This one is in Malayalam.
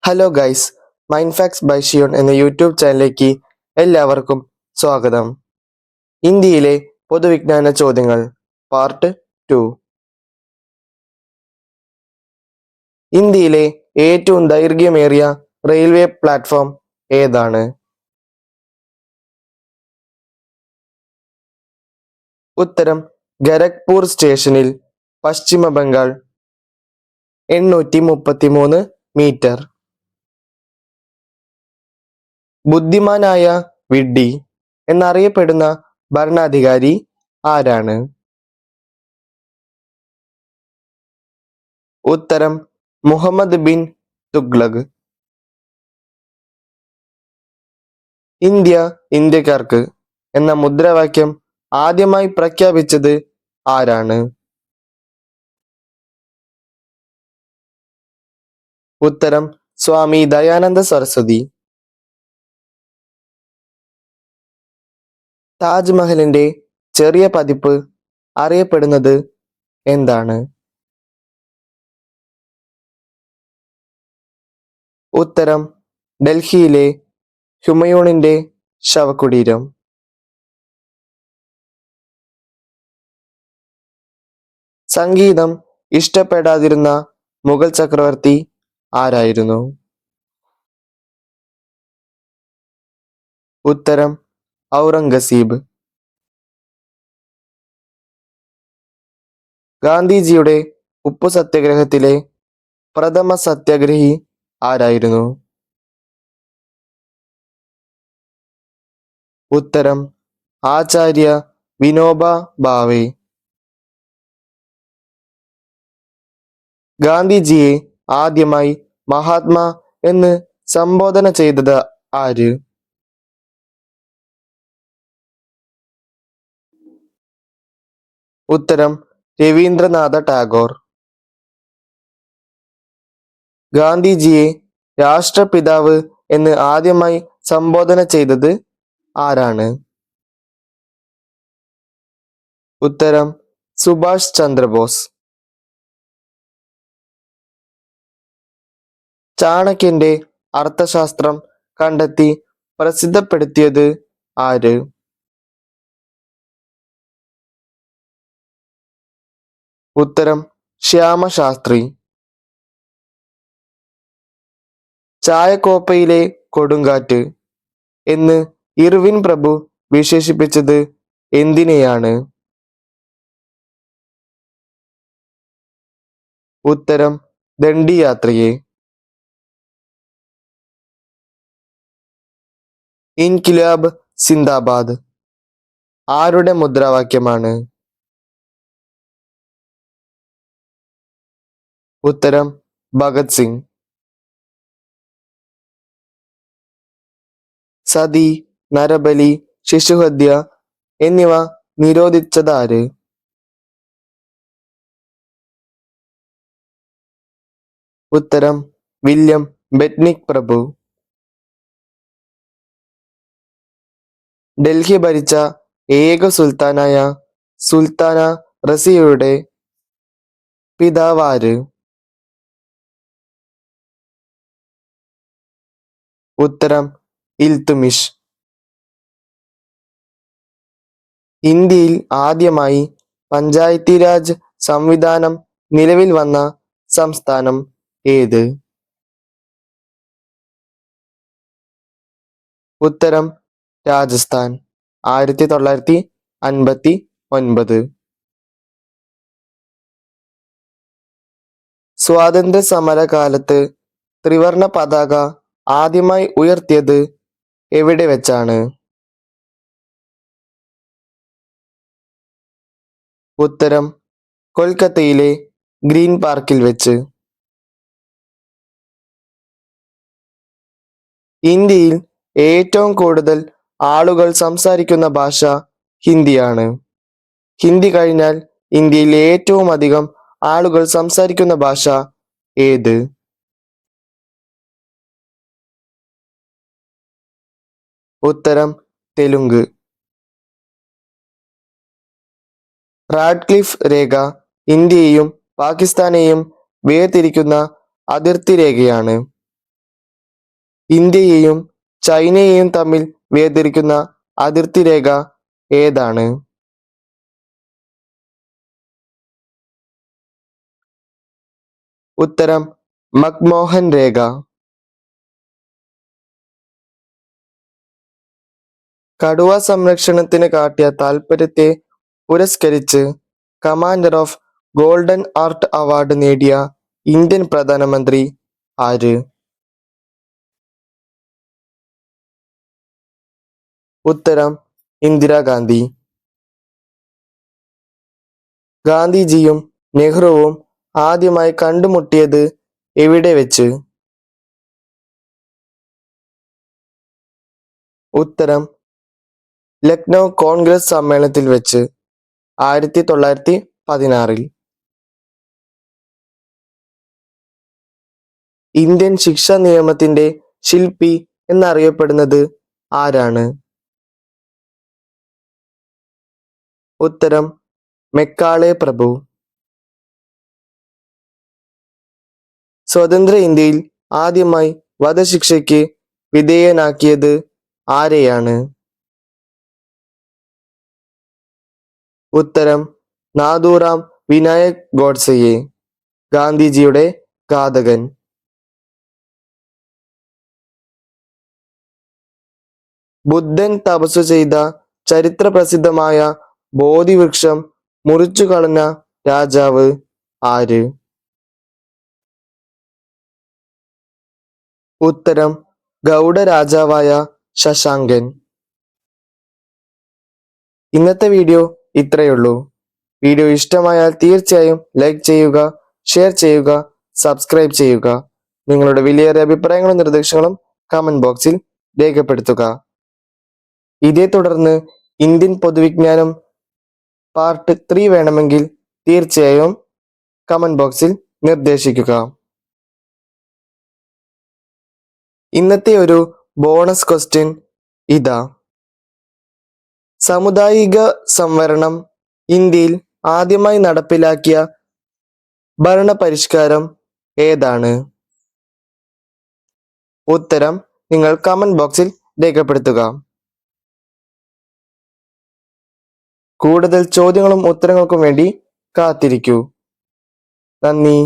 Hello guys, mind facts by ഷിയോൺ എന്ന യൂട്യൂബ് ചാനലിലേക്ക് എല്ലാവർക്കും സ്വാഗതം. ഇന്ത്യയിലെ പൊതുവിജ്ഞാന ചോദ്യങ്ങൾ പാർട്ട് 2. ഇന്ത്യയിലെ ഏറ്റവും ദൈർഘ്യമേറിയ റെയിൽവേ പ്ലാറ്റ്ഫോം ഏതാണ്? ഉത്തരം ഖരഗ്പൂർ സ്റ്റേഷനിൽ, പശ്ചിമ ബംഗാൾ. 833 മീറ്റർ. ബുദ്ധിമാനായ വിഡ്ഢി എന്നറിയപ്പെടുന്ന ഭരണാധികാരി ആരാണ്? ഉത്തരം മുഹമ്മദ് ബിൻ തുഗ്ലക്. ഇന്ത്യ ഇന്ത്യക്കാർക്ക് എന്ന മുദ്രാവാക്യം ആദ്യമായി പ്രഖ്യാപിച്ചത് ആരാണ്? ഉത്തരം സ്വാമി ദയാനന്ദ സരസ്വതി. താജ്മഹലിന്റെ ചെറിയ പതിപ്പ് അറിയപ്പെടുന്നത് എന്താണ്? ഉത്തരം ഡൽഹിയിലെ ഹുമയൂണിന്റെ ശവകുടീരം. സംഗീതം ഇഷ്ടപ്പെടാതിരുന്ന മുഗൾ ചക്രവർത്തി ആരായിരുന്നു? ഉത്തരം ഔറംഗസീബ്. ഗാന്ധിജിയുടെ ഉപ്പു സത്യാഗ്രഹത്തിലെ പ്രഥമ സത്യാഗ്രഹി ആരായിരുന്നു? ഉത്തരം ആചാര്യ വിനോബ ഭാവെ. ഗാന്ധിജിയെ ആദ്യമായി മഹാത്മാ എന്ന് സംബോധന ചെയ്തത് ആര്? ഉത്തരം രവീന്ദ്രനാഥ ടാഗോർ. ഗാന്ധിജിയെ രാഷ്ട്രപിതാവ് എന്ന് ആദ്യമായി സംബോധന ചെയ്തത് ആരാണ്? ഉത്തരം സുഭാഷ് ചന്ദ്രബോസ്. ചാണക്യന്റെ അർത്ഥശാസ്ത്രം കണ്ടെത്തി പ്രസിദ്ധപ്പെടുത്തിയത് ആര്? ഉത്തരം ശ്യാമശാസ്ത്രി. ചായക്കോപ്പയിലെ കൊടുങ്കാറ്റ് എന്ന് ഇർവിൻ പ്രഭു വിശേഷിപ്പിച്ചത് എന്തിനെയാണ്? ഉത്തരം ദണ്ഡിയാത്രയെ. ഇൻക്വിലാബ് സിന്ദാബാദ് ആരുടെ മുദ്രാവാക്യമാണ്? ഉത്തരം ഭഗത് സിംഗ്. സതി, നരബലി, ശിശുഹത്യ എന്നിവ നിരോധിച്ചതാര്? ഉത്തരം വില്യം ബെറ്റ്നിക് പ്രഭു. ഡൽഹി ഭരിച്ച ഏക സുൽത്താനായ സുൽത്താന റസിയയുടെ പിതാവാര്? ഉത്തരം ഇൽത്തുമിഷ്. ഇന്ത്യയിൽ ആദ്യമായി പഞ്ചായത്തി രാജ് സംവിധാനം നിലവിൽ വന്ന സംസ്ഥാനം ഏത്? ഉത്തരം രാജസ്ഥാൻ. 1959. സ്വാതന്ത്ര്യ സമര കാലത്ത് ത്രിവർണ പതാക ആദ്യമായി ഉയർത്തിയത് എവിടെ വെച്ചാണ്? ഉത്തരം കൊൽക്കത്തയിലെ ഗ്രീൻ പാർക്കിൽ വെച്ച്. ഇന്ത്യയിൽ ഏറ്റവും കൂടുതൽ ആളുകൾ സംസാരിക്കുന്ന ഭാഷ ഹിന്ദിയാണ്. ഹിന്ദി കഴിഞ്ഞാൽ ഇന്ത്യയിൽ ഏറ്റവും അധികം ആളുകൾ സംസാരിക്കുന്ന ഭാഷ ഏത്? ഉത്തരം തെലുങ്ക്. റാഡ്ക്ലിഫ് രേഖ ഇന്ത്യയെയും പാകിസ്ഥാനെയും വേർതിരിക്കുന്ന അതിർത്തി രേഖയാണ്. ഇന്ത്യയെയും ചൈനയെയും തമ്മിൽ വേർതിരിക്കുന്ന അതിർത്തി രേഖ ഏതാണ്? ഉത്തരം മക്മോഹൻ രേഖ. കടുവ സംരക്ഷണത്തിന് കാട്ടിയ താൽപര്യത്തെ പുരസ്കരിച്ച് commander of golden ark award നേടിയ ഇന്ത്യൻ പ്രധാനമന്ത്രി ആര്? ഉത്തരം ഇന്ദിരാഗാന്ധി. ഗാന്ധിജിയും നെഹ്റുവും ആദ്യമായി കണ്ടുമുട്ടിയത് എവിടെ വെച്ച്? ഉത്തരം ലക്നൗ കോൺഗ്രസ് സമ്മേളനത്തിൽ വെച്ച് 1916. ഇന്ത്യൻ ശിക്ഷാ നിയമത്തിന്റെ ശില്പി എന്നറിയപ്പെടുന്നത് ആരാണ്? ഉത്തരം മെക്കാളെ പ്രഭു. സ്വതന്ത്ര ഇന്ത്യയിൽ ആദ്യമായി വധശിക്ഷയ്ക്ക് വിധേയനാക്കിയത് ആരെയാണ്? ഉത്തരം നാഥുറാം വിനായക് ഗോഡ്സെയെ, ഗാന്ധിജിയുടെ ഘാതകൻ. ബുദ്ധൻ തപസ്സു ചെയ്ത ചരിത്രപ്രസിദ്ധമായ ബോധിവൃക്ഷം മുറിച്ചുകളഞ്ഞ രാജാവ് ആര്? ഉത്തരം ഗൗഡ രാജാവായ ശശാങ്കൻ. ഇന്നത്തെ വീഡിയോ ഇത്രയുള്ളൂ. വീഡിയോ ഇഷ്ടമായാൽ തീർച്ചയായും ലൈക്ക് ചെയ്യുക, ഷെയർ ചെയ്യുക, സബ്സ്ക്രൈബ് ചെയ്യുക. നിങ്ങളുടെ വിലയേറിയ അഭിപ്രായങ്ങളും നിർദ്ദേശങ്ങളും കമന്റ് ബോക്സിൽ രേഖപ്പെടുത്തുക. ഇതേ തുടർന്ന് ഇന്ത്യൻ പൊതുവിജ്ഞാനം പാർട്ട് 3 വേണമെങ്കിൽ തീർച്ചയായും കമന്റ് ബോക്സിൽ നിർദ്ദേശിക്കുക. ഇന്നത്തെ ഒരു ബോണസ് ക്വസ്റ്റ്യൻ ഇതാ. സാമുദായിക സംവരണം ഇന്ത്യയിൽ ആദ്യമായി നടപ്പിലാക്കിയ ഭരണപരിഷ്കാരം ഏതാണ്? ഉത്തരം നിങ്ങൾ കമന്റ് ബോക്സിൽ രേഖപ്പെടുത്തുക. കൂടുതൽ ചോദ്യങ്ങളും ഉത്തരങ്ങൾക്കും വേണ്ടി കാത്തിരിക്കൂ. നന്ദി.